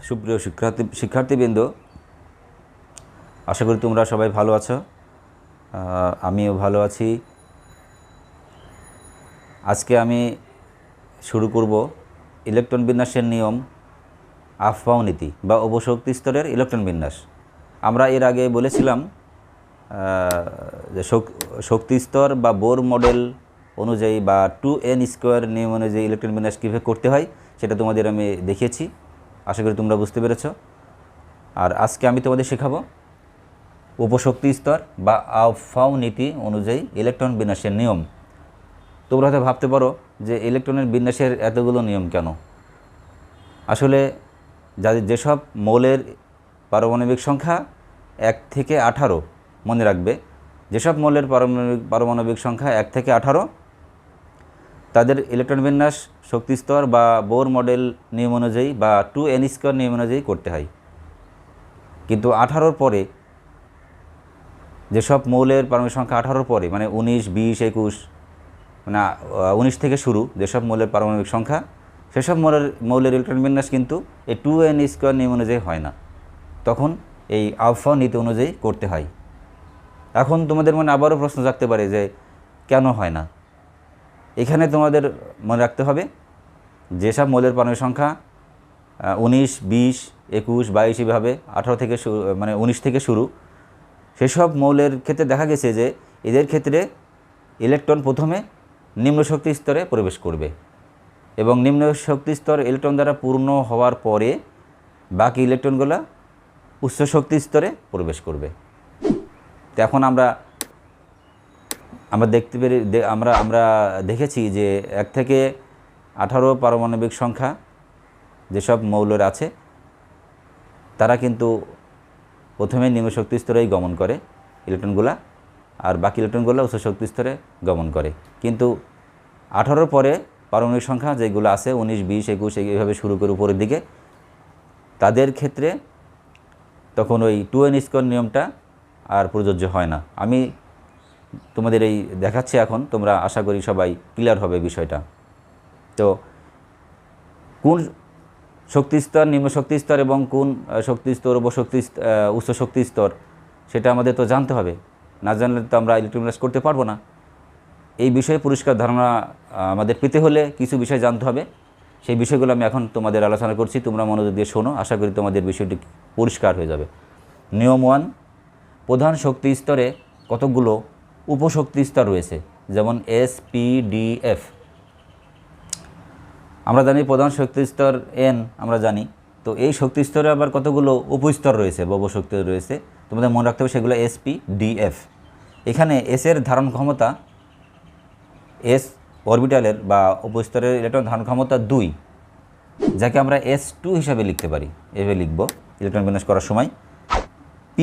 সুপ্রিয় শিক্ষার্থীবৃন্দ, আশা করি তোমরা সবাই ভালো আছো। আমিও ভালো আছি। আজকে আমি শুরু করব ইলেকট্রন বিন্যাসের নিয়ম, আফবাউ নীতি বা অবশক্তি স্তরের ইলেকট্রন বিন্যাস। আমরা এর আগে বলেছিলাম যে শক্তি স্তর বা বোর মডেল অনুযায়ী বা 2n স্কোয়ার নিয়ম অনুযায়ী ইলেকট্রন বিন্যাস কীভাবে করতে হয় সেটা তোমাদের আমি দেখিয়েছি। আশা করি তোমরা বুঝতে পেরেছ। আর আজকে আমি তোমাদের শেখাবো উপশক্তি স্তর বা আফবাউ নীতি অনুযায়ী ইলেকট্রন বিন্যাসের নিয়ম। তোমরা হয়তো ভাবতে পারো যে ইলেকট্রনের বিন্যাসের এতগুলো নিয়ম কেন। আসলে যেসব মৌলের পারমাণবিক সংখ্যা 1 থেকে 18, মনে রাখবে, যেসব মৌলের পারমাণবিক সংখ্যা 1 থেকে 18 তাদের ইলেকট্রন বিন্যাস শক্তি স্তর বা বোর মডেল নিয়ম অনুযায়ী বা 2n স্কোয়ার নিয়ম অনুযায়ী করতে হয়। কিন্তু 18 পরে যেসব মৌলের পারমাণবিক সংখ্যা 18 পরে, মানে 19, 20, 21, মানে 19 থেকে শুরু যেসব মৌলের পারমাণবিক সংখ্যা, সেসব মৌলের ইলেকট্রন বিন্যাস কিন্তু এই 2n স্কোয়ার নিয়ম অনুযায়ী হয় না। তখন এই আফবাউ নীতি অনুযায়ী করতে হয়। এখন তোমাদের মনে আবারও প্রশ্ন জাগতে পারে যে কেন হয় না। এখানে তোমাদের মনে রাখতে হবে যেসব মৌলের পারমাণবিক সংখ্যা 19, 20, 21, 22 এভাবে 18 থেকে মানে 19 থেকে শুরু, সেসব মৌলের ক্ষেত্রে দেখা গেছে যে এদের ক্ষেত্রে ইলেকট্রন প্রথমে নিম্ন শক্তি স্তরে প্রবেশ করবে এবং নিম্ন শক্তি স্তর ইলেকট্রন দ্বারা পূর্ণ হওয়ার পরে বাকি ইলেকট্রনগুলো উচ্চ শক্তি স্তরে প্রবেশ করবে। তো এখন আমরা দেখতে পেরে আমরা দেখেছি যে 1 থেকে 18 পারমাণবিক সংখ্যা যেসব মৌলের আছে তারা কিন্তু প্রথমে নিম্ন শক্তি স্তরেই গমন করে ইলেকট্রনগুলা, আর বাকি ইলেকট্রনগুলো উচ্চ শক্তি স্তরে গমন করে। কিন্তু 18 পরে পারমাণবিক সংখ্যা যেগুলো আছে 19, 20, 21 এইভাবে শুরু করে উপরের দিকে, তাদের ক্ষেত্রে তখন ওই 2n স্কোয়ার নিয়মটা আর প্রযোজ্য হয় না। আমি তোমাদের এই দেখাচ্ছি এখন, তোমরা আশা করি সবাই ক্লিয়ার হবে বিষয়টা। তো কোন শক্তি স্তর নিম্ন শক্তি স্তর এবং কোন শক্তি স্তর উচ্চ শক্তি স্তর সেটা আমাদের তো জানতে হবে। না জানলে তো আমরা ইলেকট্রন বিন্যাস করতে পারবো না। এই বিষয়ে পরিষ্কার ধারণা আমাদের পেতে হলে কিছু বিষয় জানতে হবে। সেই বিষয়গুলো আমি এখন তোমাদের আলোচনা করছি, তোমরা মনোযোগ দিয়ে শোনো। আশা করি তোমাদের বিষয়টি পরিষ্কার হয়ে যাবে। নিয়ম 1, প্রধান শক্তি স্তরে কতগুলো উপশক্তি স্তর রয়েছে, যেমন S, P, D, F। আমরা জানি প্রধান শক্তি স্তর n, আমরা জানি। তো এই শক্তি স্তরে আবার কতগুলো উপস্তর রয়েছে বা উপশক্তি রয়েছে, তোমাদের মনে রাখতে হবে সেগুলো S, P, D, F। এখানে S এর ধারণ ক্ষমতা, S অরবিটালের বা উপস্তরের ইলেকট্রন ধারণ ক্ষমতা 2, যাকে আমরা S2 হিসাবে লিখতে পারি। এভাবে লিখব ইলেকট্রন বিন্যাস করার সময়। P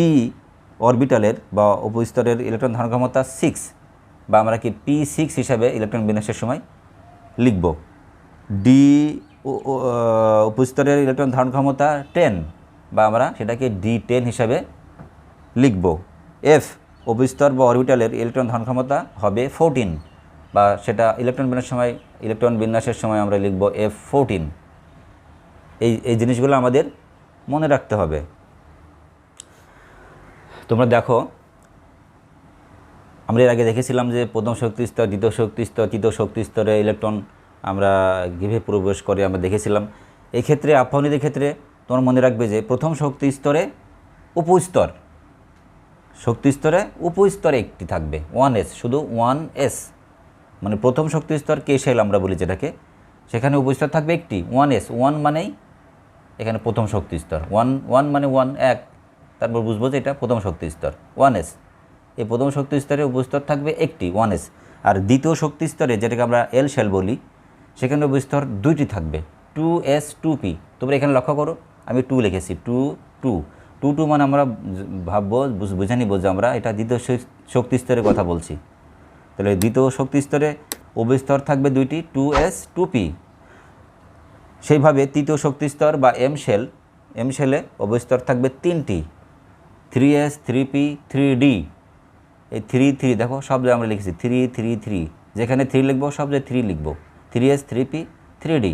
অরবিটালের বা উপস্তরের ইলেকট্রন ধারণ ক্ষমতা 6, বা আমরা কি P6 হিসাবে ইলেকট্রন বিন্যাসের সময় লিখব। D উপস্তরের ইলেকট্রন ধারণ ক্ষমতা 10, বা আমরা সেটাকে D10 হিসাবে লিখব। F উপস্তর বা অরবিটালের ইলেকট্রন ধারণ ক্ষমতা হবে 14, বা সেটা ইলেকট্রন বিন্যাসের সময় আমরা লিখব F14। এই জিনিসগুলো আমাদের মনে রাখতে হবে। তোমরা দেখো, আমরা এর আগে দেখেছিলাম যে প্রথম শক্তি স্তর, দ্বিতীয় শক্তি স্তর, তৃতীয় শক্তি স্তরে ইলেকট্রন আমরা কীভাবে প্রবেশ করে আমরা দেখেছিলাম। এই ক্ষেত্রে আফবাউ নীতির ক্ষেত্রে তোমরা মনে রাখবে যে প্রথম শক্তি স্তরে উপস্তরে একটি থাকবে, 1s, শুধু 1s, মানে প্রথম শক্তি স্তর কে শেল আমরা বলি যেটাকে, সেখানে উপস্তর থাকবে একটি, 1s। 1 মানেই এখানে প্রথম শক্তি স্তর, 1 মানে 1, তারপর বুঝবো যে এটা প্রথম শক্তি স্তর 1s। এই প্রথম শক্তি স্তরে উপস্তর থাকবে একটি, 1s। আর দ্বিতীয় শক্তি স্তরে যেটাকে আমরা এল শেল বলি, সেখানে উপস্তর 2টি থাকবে, 2s, 2p। তোমরা এখানে লক্ষ্য করো, আমি 2 লিখেছি, 2 মানে আমরা ভাববো, বুঝে নিব যে আমরা এটা দ্বিতীয় শক্তি স্তরের কথা বলছি। তাহলে দ্বিতীয় শক্তি স্তরে উপস্তর থাকবে 2টি, 2s, 2p। সেইভাবে তৃতীয় শক্তি স্তর বা এম শেলে উপস্তর থাকবে 3টি, 3s, 3p, 3d। এই 3 দেখো সব জায়গায় আমরা লিখেছি 3, যেখানে 3 লিখবো সব জায়গায় 3 লিখবো, 3s, 3p, 3d।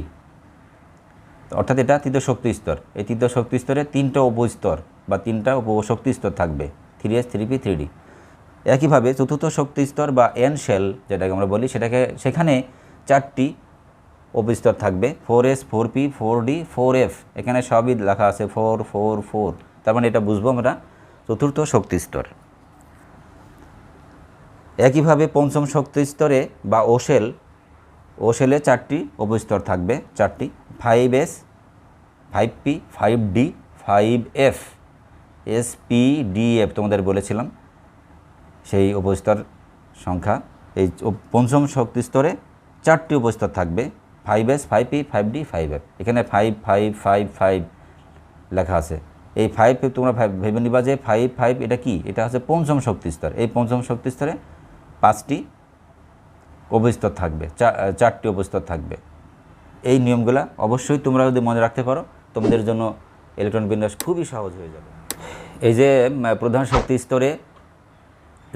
অর্থাৎ এটা তৃতীয় শক্তি স্তর। এই তৃতীয় শক্তি স্তরে 3টা উপস্তর বা 3টা উপশক্তি স্তর থাকবে, 3s 3p 3d। একইভাবে চতুর্থ শক্তি স্তর বা এন শেল যেটাকে আমরা বলি, সেখানে 4টি উপস্তর থাকবে, 4s 4p 4d 4f। এখানে সবই লেখা আছে 4 4 4, তার মানে এটা বুঝবো আমরা চতুর্থ শক্তি স্তর। একইভাবে পঞ্চম শক্তি স্তরে বা ওশেলে 4টি উপস্তর থাকবে, 4টি, 5s 5p 5d 5f sp df তোমাদের বলেছিলাম সেই উপস্তর সংখ্যা। এই পঞ্চম শক্তি স্তরে 4টি উপস্তর থাকবে, 5s 5p 5d 5f। এখানে 5 5 5 5 লেখা আছে। এই 5 তোমরা ভেবে নিবা যে 5 5 এটা কি, এটা হচ্ছে পঞ্চম শক্তি স্তর। এই পঞ্চম শক্তি স্তরে 5টি উপস্তর থাকবে, 4টি উপস্তর থাকবে। এই নিয়মগুলা অবশ্যই তোমরা যদি মনে রাখতে পারো তোমাদের জন্য ইলেকট্রন বিন্যাস খুবই সহজ হয়ে যাবে। এই যে প্রধান শক্তি স্তরে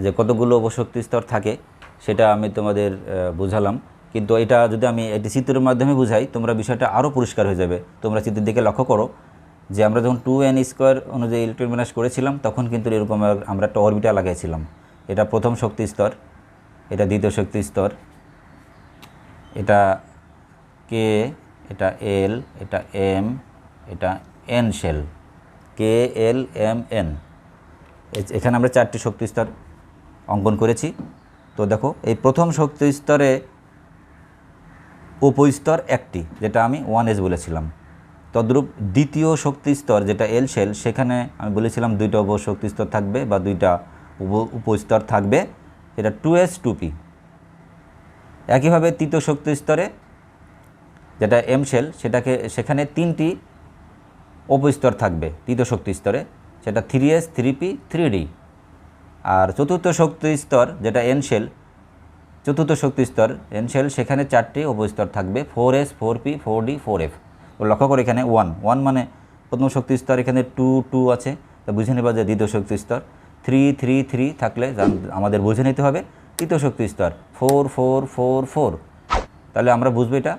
যে কতগুলো উপশক্তি স্তর থাকে সেটা আমি তোমাদের বুঝালাম, কিন্তু এটা যদি আমি এটি চিত্রের মাধ্যমে বুঝাই তোমরা বিষয়টা আরও পরিষ্কার হয়ে যাবে। তোমরা চিত্রের দিকে লক্ষ্য করো যে আমরা যখন 2n স্কোয়ার অনুযায়ী ইলেকট্রন বিন্যাস করেছিলাম তখন কিন্তু এরকম আমরা একটা অরবিটাল লাগাইছিলাম। এটা প্রথম শক্তি স্তর, এটা দ্বিতীয় শক্তি স্তর, এটা কে, এটা এল, এটা এম, এটা এন শেল, কে এল এম এন। এখানে আমরা 4টি শক্তি স্তর অঙ্কন করেছি। তো দেখো এই প্রথম শক্তি স্তরে উপস্তর 1টি, যেটা আমি 1s বলেছিলাম। তদ্রূপ দ্বিতীয় শক্তি স্তর যেটা এল শেল, সেখানে আমি বলেছিলাম 2টা উপশক্তি স্তর থাকবে বা 2টা উপস্তর থাকবে, এটা 2s 2p। একইভাবে তৃতীয় শক্তি স্তরে যেটা এম শেল, সেখানে 3টি উপস্তর থাকবে তৃতীয় শক্তি স্তরে, সেটা 3s 3p 3d। আর চতুর্থ শক্তি স্তর যেটা এন শেল, চতুর্থ শক্তি স্তর এন শেল, সেখানে 4টি উপস্তর থাকবে, 4s 4p 4d 4f। লক্ষ্য করে এখানে 1 মানে প্রথম শক্তি স্তর, এখানে 2 2 আছে, তা বুঝে নেবা যে দ্বিতীয় শক্তি স্তর। 3 3 3 থাকলে আমাদের বুঝে নিতে হবে তৃতীয় শক্তি স্তর। 4 4 4 4, তাহলে আমরা বুঝবো এটা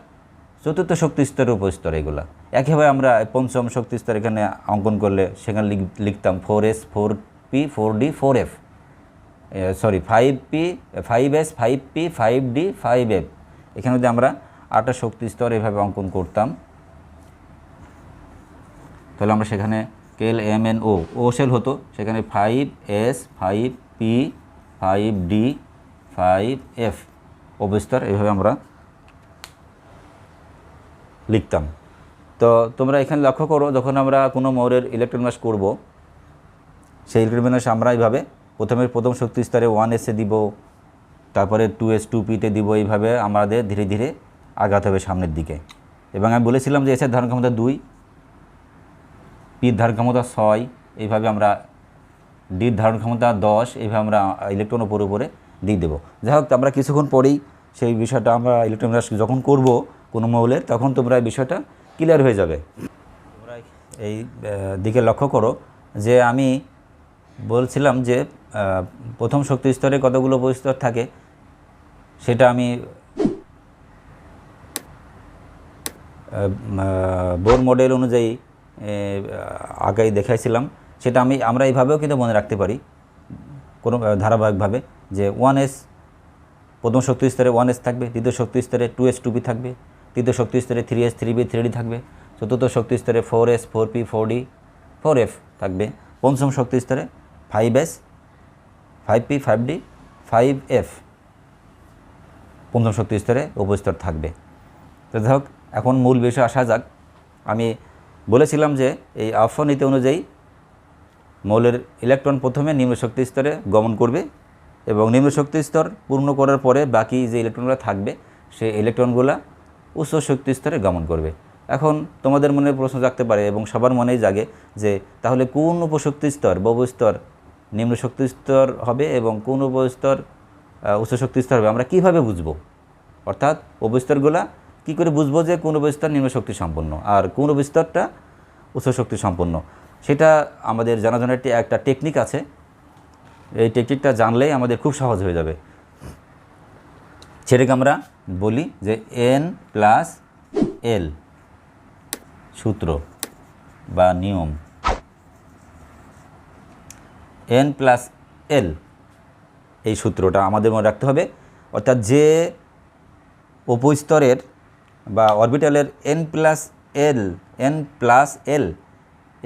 চতুর্থ শক্তি স্তরের উপস্তর এগুলা। একইভাবে আমরা পঞ্চম শক্তি স্তর এখানে অঙ্কন করলে সেখানে লিখতাম 4s 4p 4d 4f, sorry 5p 5s 5p 5d 5f। এখানে যদি আমরা 8টা শক্তি স্তর এভাবে অঙ্কন করতাম তাহলে আমরা সেখানে কেল এম এন ও শেল হতো, সেখানে 5s 5p 5d 5f উপস্তর এভাবে আমরা লিখতাম। তো তোমরা এখানে লক্ষ্য করো যখন আমরা কোনো মৌলের ইলেকট্রন বিন্যাস করব, সেই ইলেকট্রন বিন্যাস আমরা এইভাবে প্রথম শক্তি স্তরে 1s-এ দিব, তারপরে 2s 2p-তে দিব, এইভাবে আমাদের ধীরে ধীরে আগাতে হবে সামনের দিকে। এবং আমি বলেছিলাম যে এসের ধারণ ক্ষমতা 2, পির ধারণ ক্ষমতা 6, এইভাবে আমরা ডির ধারণ ক্ষমতা 10, এইভাবে আমরা ইলেকট্রন উপরে দিয়ে দেবো। যাই হোক, আমরা কিছুক্ষণ পরেই সেই বিষয়টা আমরা ইলেকট্রন বিন্যাস যখন করব কোনো মৌলের, তখন তোমরা এই বিষয়টা ক্লিয়ার হয়ে যাবে। তোমরা এই দিকে লক্ষ্য করো যে আমি বলছিলাম যে প্রথম শক্তি স্তরে কতগুলো উপস্তর থাকে সেটা আমি বোর মডেল অনুযায়ী আগেই দেখাইছিলাম। সেটা আমরা এইভাবেও কিন্তু মনে রাখতে পারি কোনো ধারাবাহিকভাবে যে 1s প্রথম শক্তি স্তরে 1s থাকবে, দ্বিতীয় শক্তি স্তরে 2s 2p থাকবে, তৃতীয় শক্তি স্তরে 3s 3p 3d থাকবে, চতুর্থ শক্তি স্তরে 4s 4p 4d 4f থাকবে, পঞ্চম শক্তি স্তরে 5s 5p 5d 5f পঞ্চম শক্তি স্তরে উপস্তর থাকবে। তো যাই হোক, এখন মূল বিষয় আসা যাক। আমি বলেছিলাম যে এই আফা নীতি অনুযায়ী মৌলের ইলেকট্রন প্রথমে নিম্ন শক্তি স্তরে গমন করবে এবং নিম্ন শক্তি স্তর পূর্ণ করার পরে বাকি যে ইলেকট্রনগুলো থাকবে সেই ইলেকট্রনগুলো উচ্চ শক্তি স্তরে গমন করবে। এখন তোমাদের মনে প্রশ্ন জাগতে পারে এবং সবার মনেই জাগে যে তাহলে কোন উপশক্তি স্তর বা উপস্তর নিম্ন শক্তি স্তর হবে এবং কোন উপস্তর উচ্চ শক্তি স্তর হবে আমরা কীভাবে বুঝবো? অর্থাৎ উপস্তরগুলা কী করে বুঝবো যে কোন উপস্তর নিম্ন শক্তি সম্পন্ন আর কোন উপস্তরটা উচ্চ শক্তি সম্পন্ন? সেটা আমাদের জানার জন্য একটা টেকনিক আছে। এই টেকনিকটা জানলেই আমাদের খুব সহজ হয়ে যাবে। সেটাকে আমরা বলি যে n + l সূত্র বা নিয়ম n+l, এই সূত্রটা আমাদের মনে রাখতে হবে। অর্থাৎ যে উপস্তরের বা অরবিটালের n+l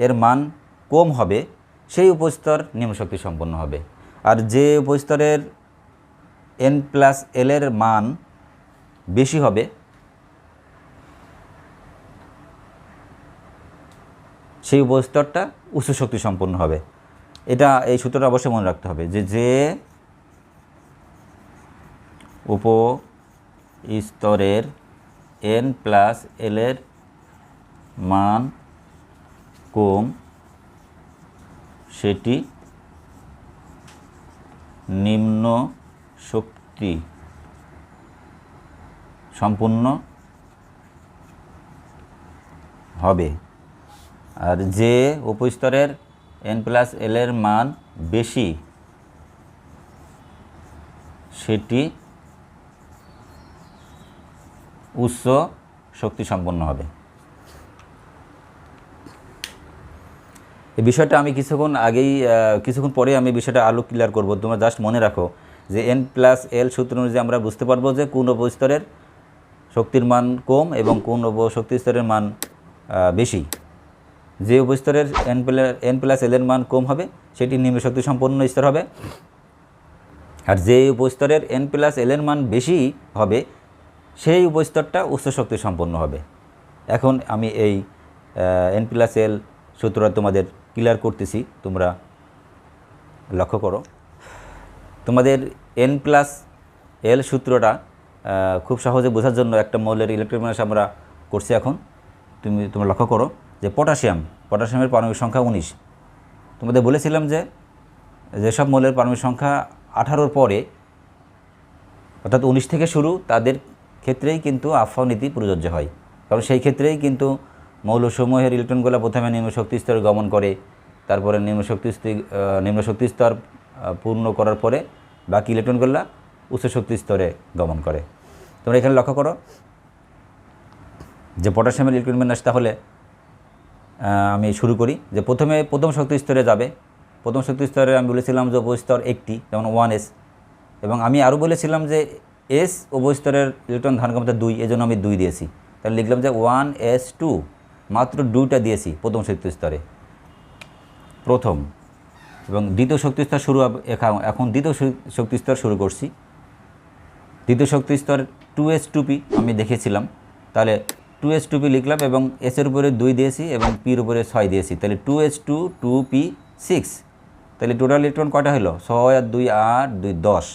এর মান কম হবে সেই উপস্তর নিম্ন শক্তি সম্পন্ন হবে, আর যে উপস্তরের n+l এর মান বেশি হবে সেই উপস্তরটা উচ্চ শক্তি সম্পন্ন হবে। এই সূত্রটা অবশ্যই মনে রাখতে হবে যে উপস্তরের n+l এর মান কম সেটি নিম্ন শক্তি সম্পন্ন হবে, আর যে উপস্তরের n+l এর মান বেশি সেটি উচ্চ শক্তি সম্পন্ন হবে। এই বিষয়টা আমি কিছুক্ষণ পরে আমি বিষয়টা আরও ক্লিয়ার করব। তোমরা জাস্ট মনে রাখো যে n+l সূত্র অনুযায়ী আমরা বুঝতে পারবো যে কোন উপস্তরের শক্তির মান কম এবং কোন শক্তি স্তরের মান বেশি। যে উপস্তরের n+l এর মান কম হবে সেটি নিম্ন শক্তি সম্পন্ন স্তর হবে, আর যে উপস্তরের n+l এর মান বেশি হবে সেই উপস্তরটা উচ্চ শক্তি সম্পন্ন হবে। এখন আমি এই n+l সূত্রটা তোমাদের ক্লিয়ার করতেছি, তোমরা লক্ষ্য করো। তোমাদের n+l সূত্রটা খুব সহজে বোঝার জন্য একটা মৌলের ইলেকট্রন আমরা করছি। এখন তোমরা লক্ষ্য করো যে পটাশিয়ামের পারমাণবিক সংখ্যা 19। তোমাদের বলেছিলাম যে যেসব মৌলের পারমাণবিক সংখ্যা 18-র পরে অর্থাৎ 19 থেকে শুরু, তাদের ক্ষেত্রেই কিন্তু আফাও নীতি প্রযোজ্য হয়, কারণ সেই ক্ষেত্রেই কিন্তু মৌলসমূহের ইলেকট্রনগুলো প্রথমে নিম্ন শক্তি স্তরে গমন করে, তারপরে নিম্ন শক্তি স্তর পূর্ণ করার পরে বাকি ইলেকট্রনগুলো উচ্চ শক্তি স্তরে গমন করে। তোমরা এখানে লক্ষ্য করো যে পটাশিয়ামের ইলেকট্রন বিন্যাস। তাহলে আমি শুরু করি যে প্রথম শক্তি স্তরে যাবে। প্রথম শক্তি স্তরে আমি বলেছিলাম যে উপস্তর একটি, যেমন 1s, এবং আমি আরও বলেছিলাম যে s উপস্তরের ইলেকট্রন ধারণ ক্ষমতা 2, এই জন্য আমি 2 দিয়েছি। তাহলে লিখলাম যে 1s2, মাত্র 2টা দিয়েছি প্রথম শক্তি স্তরে, প্রথম। এবং দ্বিতীয় শক্তি স্তর শুরু হবে। এখন দ্বিতীয় শক্তি স্তর শুরু করছি। দ্বিতীয় শক্তি স্তর 2s2p আমি দেখেছিলাম, তাহলে 2s2p লিখলাম এবং এসের উপরে 2 দিয়েছি এবং পির উপরে 6 দিয়েছি, তাহলে 2s2 2p 6। তাহলে টোটাল ইলেকট্রন কয়টা হলো? 6 আর 2 8, 2 10,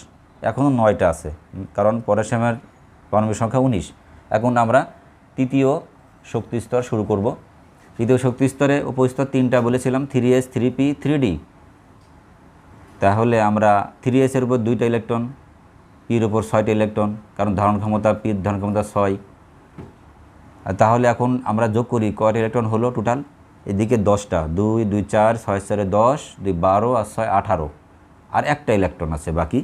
এখনও 9টা আছে, কারণ পটাশিয়ামের পারমাণবিক সংখ্যা 19। এখন আমরা তৃতীয় শক্তি স্তর শুরু করব। তৃতীয় শক্তি স্তরে উপস্তর 3টা বলেছিলাম, 3s 3p 3d। তাহলে আমরা 3s এর উপর 2টা ইলেকট্রন, পির উপর 6টা ইলেকট্রন, কারণ ধারণ ক্ষমতা পির ধারণ ক্ষমতা 6। তাহলে এখন আমরা যোগ করি কয়টা ইলেকট্রন হলো টোটাল, এদিকে 10টা, 2 2 4 6 4 10, 2 12 আর 6 18, আর একটা ইলেকট্রন আছে বাকি।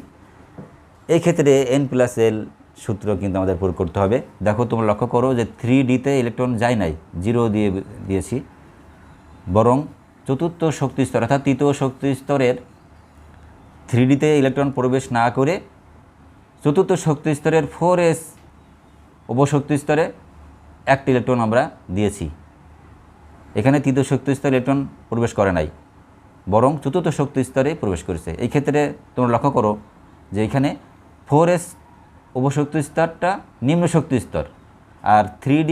এই ক্ষেত্রে n+l সূত্র কিন্তু আমাদের প্রয়োগ করতে হবে। দেখো তোমরা লক্ষ্য করো যে 3dতে ইলেকট্রন যায় নাই, 0 দিয়েছি, বরং চতুর্থ শক্তি স্তর অর্থাৎ তৃতীয় শক্তি স্তরের 3dতে ইলেকট্রন প্রবেশ না করে চতুর্থ শক্তি স্তরের 4s উপশক্তি স্তরে একটা ইলেকট্রন আমরা দিয়েছি। এখানে তৃতীয় শক্তি স্তরে ইলেকট্রন প্রবেশ করে নাই, বরং চতুর্থ শক্তি স্তরে প্রবেশ করেছে। এই ক্ষেত্রে তোমরা লক্ষ্য করো যে এখানে 4s উপশক্তি স্তরটা নিম্ন শক্তি স্তর, আর 3d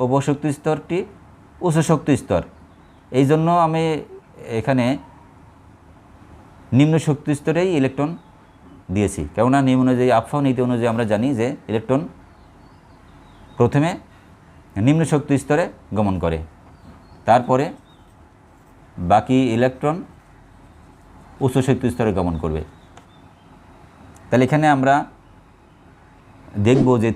উপশক্তি স্তরটি উচ্চ শক্তি স্তর। এই জন্য আমি এখানে নিম্ন শক্তি স্তরেই ইলেকট্রন দিয়েছি, কেননা নিয়ম অনুযায়ী আফাও নীতি অনুযায়ী আমরা জানি যে ইলেকট্রন প্রথমে নিম্ন শক্তি স্তরে গমন করে, তারপরে বাকি ইলেকট্রন উচ্চ শক্তি স্তরে গমন করবে। তাহলে এখানে আমরা দেখব যে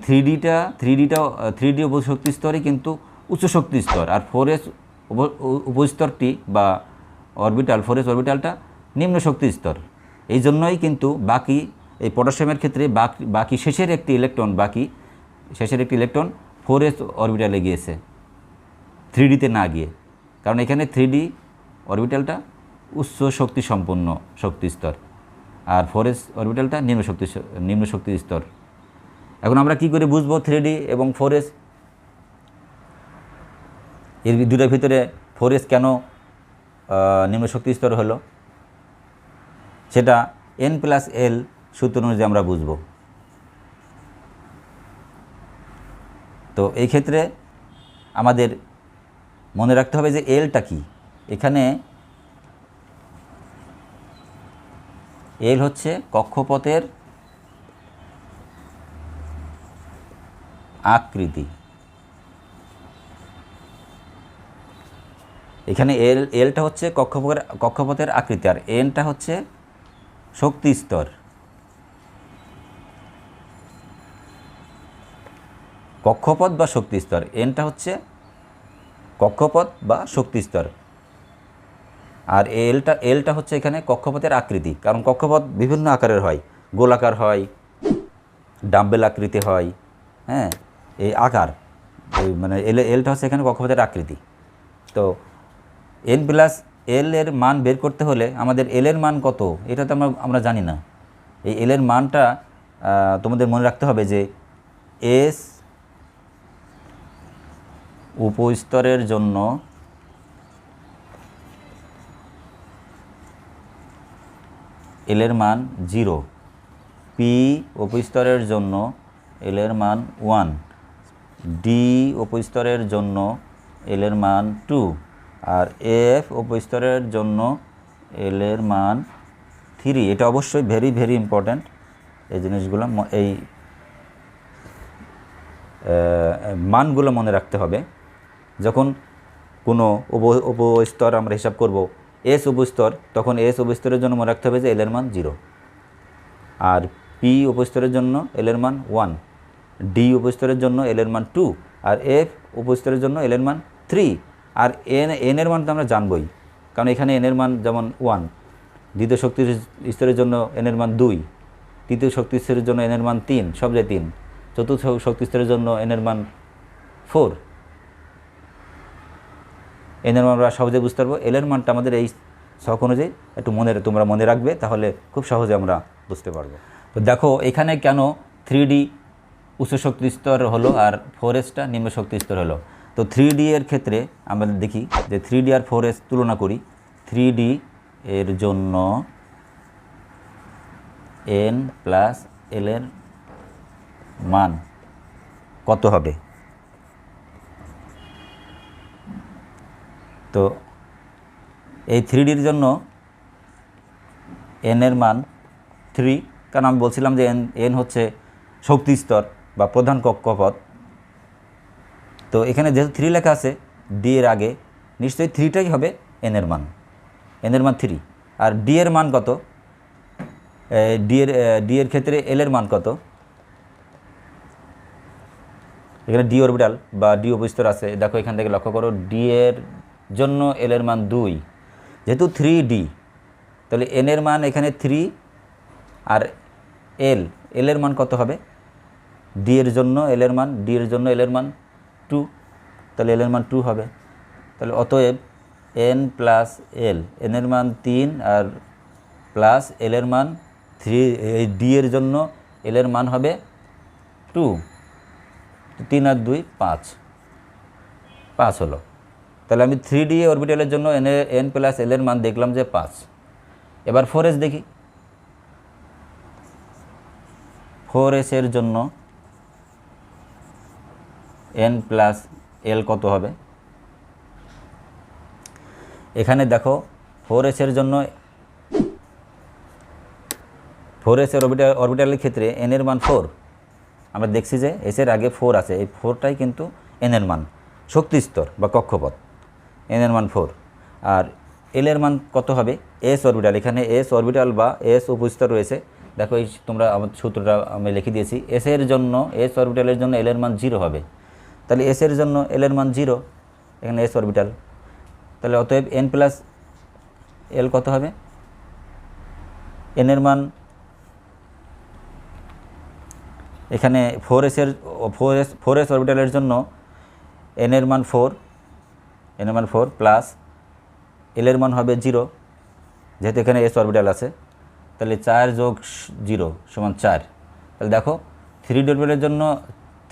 3D উপশক্তি স্তরে কিন্তু উচ্চ শক্তি স্তর, আর 4s উপস্তরটি বা অরবিটাল 4s অরবিটালটা নিম্ন শক্তি স্তর। এই জন্যই কিন্তু বাকি এই পটাশিয়ামের ক্ষেত্রে বাকি শেষের একটি ইলেকট্রন 4s অরবিটালে গিয়েছে। 3Dতে না গিয়ে, কারণ এখানে 3D অরবিটালটা উচ্চ শক্তি সম্পন্ন শক্তি স্তর, আর 4s অরবিটালটা নিম্ন শক্তি স্তর। এখন আমরা কি করে বুঝবো 3D এবং 4s, এর দুটোর ভিতরে 4s কেন নিম্ন শক্তি স্তর হলো, সেটা n+l সূত্র অনুযায়ী আমরা বুঝব। তো এই ক্ষেত্রে আমাদের মনে রাখতে হবে যে এলটা কি। এখানে এল হচ্ছে কক্ষপথের আকৃতি। এখানে এলটা হচ্ছে কক্ষপথের আকৃতি, আর এনটা হচ্ছে শক্তি স্তর। কক্ষপথ বা শক্তি স্তর, এনটা হচ্ছে কক্ষপথ বা শক্তি স্তর, আর এলটা হচ্ছে এখানে কক্ষপথের আকৃতি। কারণ কক্ষপথ বিভিন্ন আকারের হয়, গোলাকার হয়, ডাম্বেল আকৃতি হয়, হ্যাঁ, এই আকার মানে এলটা হচ্ছে এখানে কক্ষপথের আকৃতি। তো n+l এর মান বের করতে হলে আমাদের এল এর মান কত এটা তো আমরা জানি না। এই এল এর মানটা তোমাদের মনে রাখতে হবে যে এস উপস্তরের জন্য এল এর মান 0, পি উপস্তরের জন্য এল এর মান 1, ডি উপস্তরের জন্য এল এর মান 2, আর এফ উপস্তরের জন্য এল এর মান 3। এটা অবশ্যই ভেরি ভেরি ইম্পর্ট্যান্ট, এই জিনিসগুলো, এই মানগুলো মনে রাখতে হবে। যখন কোনো উপস্তর আমরা হিসাব করব এস উপস্তর, তখন এস উপস্তরের জন্য মনে রাখতে হবে যে এল এর মান 0, আর পি উপস্তরের জন্য এল এর মান 1, ডি উপস্তরের জন্য এল এর মান 2, আর এফ উপস্তরের জন্য এল এর মান 3, আর এন এর মান তো আমরা জানবই, কারণ এখানে এন এর মান যেমন 1, দ্বিতীয় শক্তি স্তরের জন্য এন এর মান 2, তৃতীয় শক্তি স্তরের জন্য এন এর মান 3, সব যে 3, চতুর্থ শক্তি স্তরের জন্য এন এর মান 4। এন এর মান আমরা সহজে বুঝতে পারবো। এল এর মানটা আমাদের এই ছক অনুযায়ী একটু তোমরা মনে রাখবে, তাহলে খুব সহজে আমরা বুঝতে পারবো। তো দেখো এখানে কেন 3D উচ্চ শক্তি স্তর হলো আর 4sটা নিম্ন শক্তি স্তর হলো। তো 3D এর ক্ষেত্রে আমরা দেখি যে 3D আর 4s তুলনা করি। 3D এর জন্য n+l এর মান কত হবে? তো এই 3Dর জন্য n এর মান 3, কারণ আমি বলছিলাম যে n হচ্ছে শক্তি স্তর বা প্রধান কক্ষপথ। তো এখানে যেহেতু 3 লেখা আছে ডি এর আগে, নিশ্চয়ই 3টাই হবে n এর মান। n এর মান 3, আর ডি এর মান কত? ডি এর ক্ষেত্রে এল এর মান কত? এখানে ডি অরবিটাল বা ডি উপস্তর আছে, দেখো এখান থেকে লক্ষ্য করো, ডি এর জন্য এল এর মান 2, যেহেতু 3D, তাহলে এন এর মান এখানে 3, আর এল এর মান কত হবে? ডি এর জন্য এল এর মান 2, তাহলে এল এর মান 2 হবে। তাহলে অতএব n+l, এন এর মান 3 আর প্লাস এল এর মান 3, এই ডি এর জন্য এল এর মান হবে 2, 3 আর 2 5 হলো। তাহলে আমি 3D অরবিটালের জন্য n+l এর মান দেখলাম যে 5। এবার 4s দেখি। 4s এর জন্য n+l কত হবে? এখানে দেখো 4s এর জন্য 4s এর অরবিটালের ক্ষেত্রে n এর মান 4। আমরা দেখছি যে s এর আগে 4 আছে, এই 4টাই কিন্তু n এর মান, শক্তি স্তর বা কক্ষপথ, n এর মান 4। আর l এর মান কত হবে? s অরবিটাল, এখানে s অরবিটাল বা s উপস্তর রয়েছে, দেখো এই তোমরা আমার সূত্রটা আমি লিখে দিয়েছি। s এর জন্য, s অরবিটালের জন্য l এর মান 0 হবে, তাহলে s এর জন্য l এর মান 0, এখানে s অরবিটাল, তাহলে অতএব n+l কত হবে? n এর মান এখানে 4s অরবিটালের জন্য n এর মান 4, n এর মান 4 প্লাস l এর মান হবে 0, যেহেতু এখানে s অরবিটাল আছে, তাহলে 4 যোগ 0 সমান 4। তাহলে দেখো 3d অরবিটালের জন্য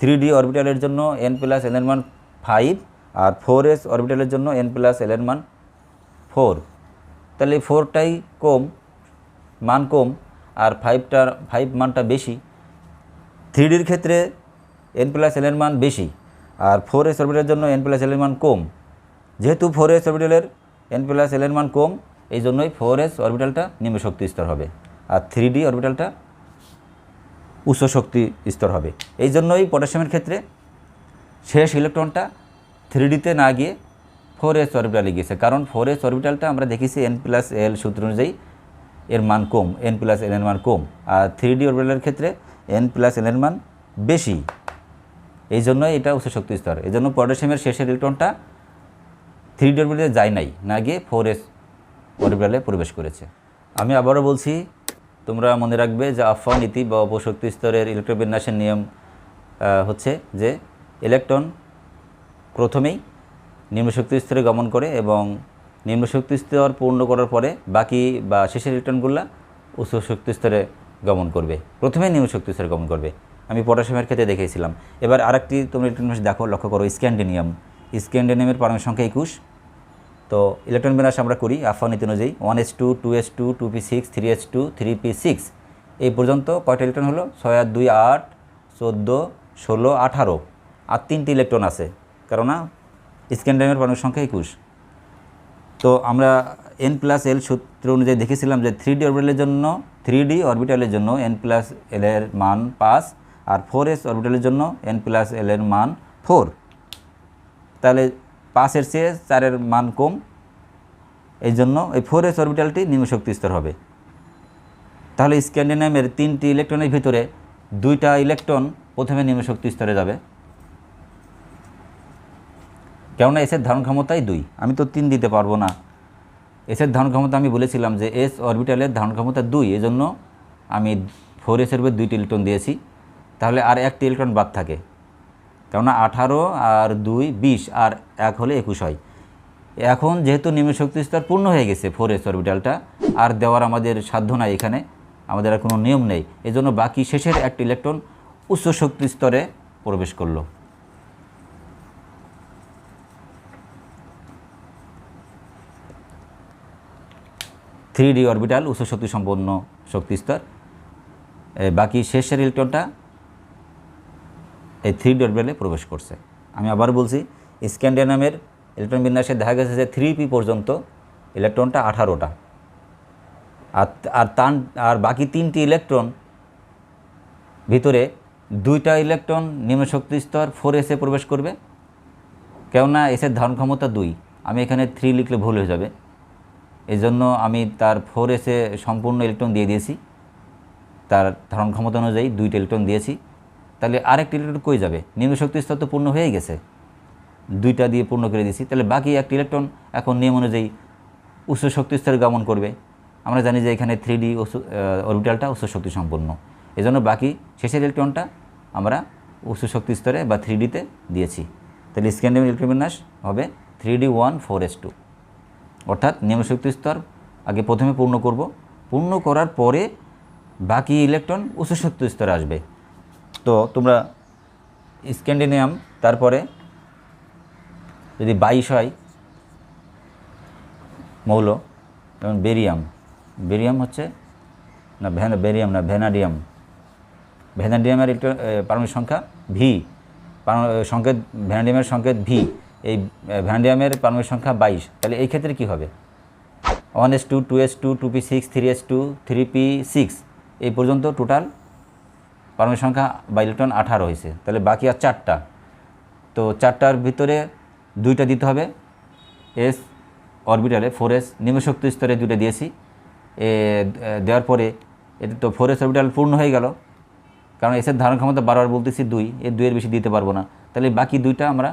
3d অরবিটালের জন্য n প্লাস l এর মান 5, আর 4s অরবিটালের জন্য n প্লাস l এর মান 4। তাহলে 4টাই কম, মান কম, আর 5 মানটা বেশি। 3dর ক্ষেত্রে n প্লাস l এর মান বেশি, আর 4s অরবিটালের জন্য n প্লাস l এর মান কম। যেহেতু 4s অরবিটালের n প্লাস l এর মান কম, এই জন্যই 4s অরবিটালটা নিম্ন শক্তি স্তর হবে, আর 3d অরবিটালটা উচ্চ শক্তি স্তর হবে। এই জন্যই পটাশিয়ামের ক্ষেত্রে শেষ ইলেকট্রনটা 3dতে না গিয়ে 4s অরবিটালে গিয়েছে, কারণ 4s অরবিটালটা আমরা দেখেছি n প্লাস l সূত্র অনুযায়ী এর মান কম, n প্লাস l এর মান কম, আর 3d অরবিটালের ক্ষেত্রে n প্লাস l এর মান বেশি। এই জন্যই এটা উচ্চ শক্তি স্তর। এই জন্য পটাশিয়ামের শেষের ইলেকট্রনটা 3d অরবিটালে যায় নাই, না গিয়ে 4s অরবিটালে প্রবেশ করেছে। আমি আবারও বলছি, তোমরা মনে রাখবে যে আফা নীতি বা অপশক্তি স্তরের ইলেকট্রন বিন্যাসের নিয়ম হচ্ছে যে ইলেকট্রন প্রথমেই নিম্নশক্তি স্তরে গমন করে এবং নিম্নশক্তি স্তর পূর্ণ করার পরে বাকি বা শেষের ইলেকট্রনগুলো উচ্চ শক্তি স্তরে গমন করবে, প্রথমে নিম্নশক্তি স্তরে গমন করবে। আমি পটাশিয়ামের ক্ষেত্রে দেখিয়েছিলাম। এবার আরেকটি তোমরা ইলেকট্রন বিন্যাস দেখো, লক্ষ্য করো, স্ক্যান্ডিনিয়াম। স্ক্যান্ডিনিয়ামের পারমাণবিক সংখ্যা 21। তো ইলেকট্রন বিন্যাস আমরা করি আফা নীতি অনুযায়ী 1s2 2s2 2p6 3s2 3p6। এই পর্যন্ত কয়টা ইলেকট্রন হলো? 6 আর 2 8, 14, 16, 18, আর 3টি ইলেকট্রন আছে, কেননা স্ক্যান্ডিনিয়ামের পারমাণবিক সংখ্যা 21। তো আমরা n প্লাস l সূত্র অনুযায়ী দেখেছিলাম যে 3d অরবিটালের জন্য n প্লাস l এর মান 5, আর 4s অরবিটালের জন্য n প্লাস l এর মান 4। তাহলে 5-এর চেয়ে 4-এর মান কম, এই জন্য এই 4s অরবিটালটি নিম্ন শক্তি স্তর হবে। তাহলে স্ক্যান্ডিনিয়ামের 3টি ইলেকট্রনের ভিতরে 2টা ইলেকট্রন প্রথমে নিম্ন শক্তি স্তরে যাবে, কেননা এসের ধারণ ক্ষমতাই 2। আমি তো 3 দিতে পারবো না। এসের ধারণ ক্ষমতা আমি বলেছিলাম যে s অরবিটালের ধারণ ক্ষমতা 2, এজন্য আমি 4s-এর উপর 2টি ইলেকট্রন দিয়েছি। তাহলে আর একটি ইলেকট্রন বাদ থাকে, কেননা 18 আর 2 20, আর 1 হলে 21 হয়। এখন যেহেতু নিম্ন শক্তি স্তর পূর্ণ হয়ে গেছে 4s অরবিটালটা, আর দেওয়ার আমাদের সাধ্য নাই, এখানে আমাদের আর কোনো নিয়ম নেই, এজন্য বাকি শেষের একটি ইলেকট্রন উচ্চ শক্তি স্তরে প্রবেশ করলো। থ্রি ডি অরবিটাল উচ্চ শক্তি সম্পন্ন শক্তি স্তর, বাকি শেষের ইলেকট্রনটা এই 3d অরবিটালে প্রবেশ করছে। আমি আবার বলছি, স্ক্যান্ডিনিয়ামের ইলেকট্রন বিন্যাসে দেখা গেছে যে 3p পর্যন্ত ইলেকট্রনটা 18টা, আর বাকি 3টি ইলেকট্রন ভিতরে 2টা ইলেকট্রন নিম্ন শক্তি স্তর 4s-এ প্রবেশ করবে, কেননা এসের ধারণ ক্ষমতা 2। আমি এখানে 3 লিখলে ভুল হয়ে যাবে, এই জন্য আমি তার 4s-এ সম্পূর্ণ ইলেকট্রন দিয়ে দিয়েছি, তার ধারণ ক্ষমতা অনুযায়ী 2টা ইলেকট্রন দিয়েছি। তাহলে আরেকটি ইলেকট্রন কই যাবে? নিম্ন শক্তি স্তর তো পূর্ণ হয়েই গেছে, 2টা দিয়ে পূর্ণ করে দিয়েছি। তাহলে বাকি একটি ইলেকট্রন এখন নিয়ম অনুযায়ী উচ্চ শক্তি স্তরে গমন করবে। আমরা জানি যে এখানে 3d অরবিটালটা উচ্চ শক্তি সম্পন্ন, এজন্য বাকি শেষের ইলেকট্রনটা আমরা উচ্চ শক্তি স্তরে বা 3d-তে দিয়েছি। তাহলে স্ক্যান্ডিনিয়াম ইলেকট্রন বিন্যাস হবে 3d1 4s2, অর্থাৎ নিম্ন শক্তি স্তর আগে প্রথমে পূর্ণ করব, পূর্ণ করার পরে বাকি ইলেকট্রন উচ্চ শক্তি স্তরে আসবে। তো তোমরা স্ক্যান্ডিনিয়াম, তারপরে যদি 22 হয় মৌল, যেমন বেরিয়াম হচ্ছে না, ভ্যানাডিয়ামের পারমাণবিক সংখ্যা v, সংকেত ভ্যানাডিয়ামের সংকেত v, এই ভ্যানাডিয়ামের পারমাণবিক সংখ্যা 22। তাহলে এই ক্ষেত্রে কী হবে? 1s2 2s2 2p6 3s2 3p6, এই পর্যন্ত টোটাল পারমাণবিক সংখ্যা বা ইলেকট্রন 18 হয়েছে। তাহলে বাকি আর 4টা, তো 4টার ভিতরে 2টা দিতে হবে s অরবিটালে, 4s নিম্ন শক্তি স্তরে 2টা দিয়েছি। দেওয়ার পরে এটা তো 4s অরবিটাল পূর্ণ হয়ে গেল, কারণ এসের ধারণ ক্ষমতা বারবার বলতেছি 2, এর 2-এর বেশি দিতে পারবো না। তাহলে বাকি 2টা আমরা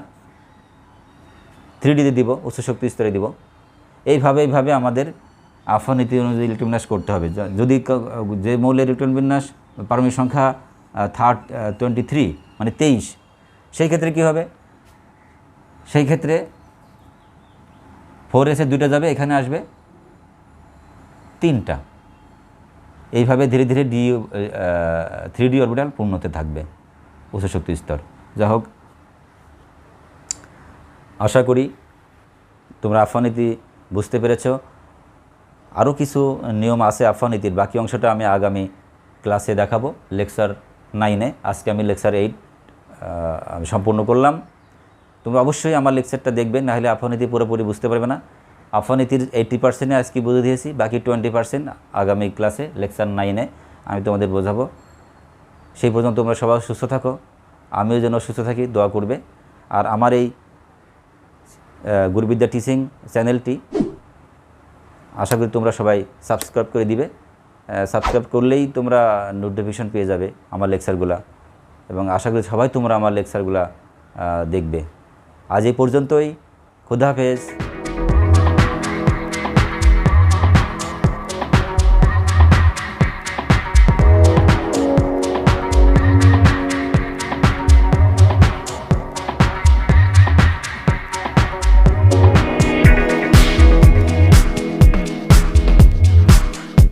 3d-তে দিব, উচ্চ শক্তি স্তরে দিব। এইভাবে আমাদের আফা নীতি অনুযায়ী ইলেকট্রন বিন্যাস করতে হবে। যদি যে মৌলের ইলেকট্রন বিন্যাস পারমাণবিক সংখ্যা 23 মানে 23, সেই ক্ষেত্রে কী হবে? সেই ক্ষেত্রে 4s এ 2টা যাবে, এখানে আসবে 3টা। এইভাবে ধীরে ধীরে 3d অরবিটাল পূর্ণ হতে থাকবে উচ্চ শক্তি স্তর। যা হোক, আশা করি তোমরা আফানীতি বুঝতে পেরেছ। আরও কিছু নিয়ম আছে আফানীতির, বাকি অংশটা আমি আগামী ক্লাসে দেখাবো লেকচার 9-এ। আজকে আমি লেকচার 8 আমি সম্পূর্ণ করলাম। তোমরা অবশ্যই আমার লেকচারটা দেখবে, নাহলে আফানীতি পুরোপুরি বুঝতে পারবে না। আফানীতির 80% আজকে বুঝে দিয়েছি, বাকি 20% আগামী ক্লাসে লেকচার 9-এ আমি তোমাদের বোঝাবো। সেই পর্যন্ত তোমরা সবাই সুস্থ থাকো, আমিও যেন সুস্থ থাকি, দোয়া করবে। আর আমার এই গুরুবিদ্যা টিচিং চ্যানেলটি আশা করি তোমরা সবাই সাবস্ক্রাইব করে দিবে। সাবস্ক্রাইব করলেই তোমরা নোটিফিকেশন পেয়ে যাবে আমার লেকচারগুলা, এবং আশা করি সবাই তোমরা আমার লেকচারগুলা দেখবে। আজ এই পর্যন্তই। খুদা হাফেজ।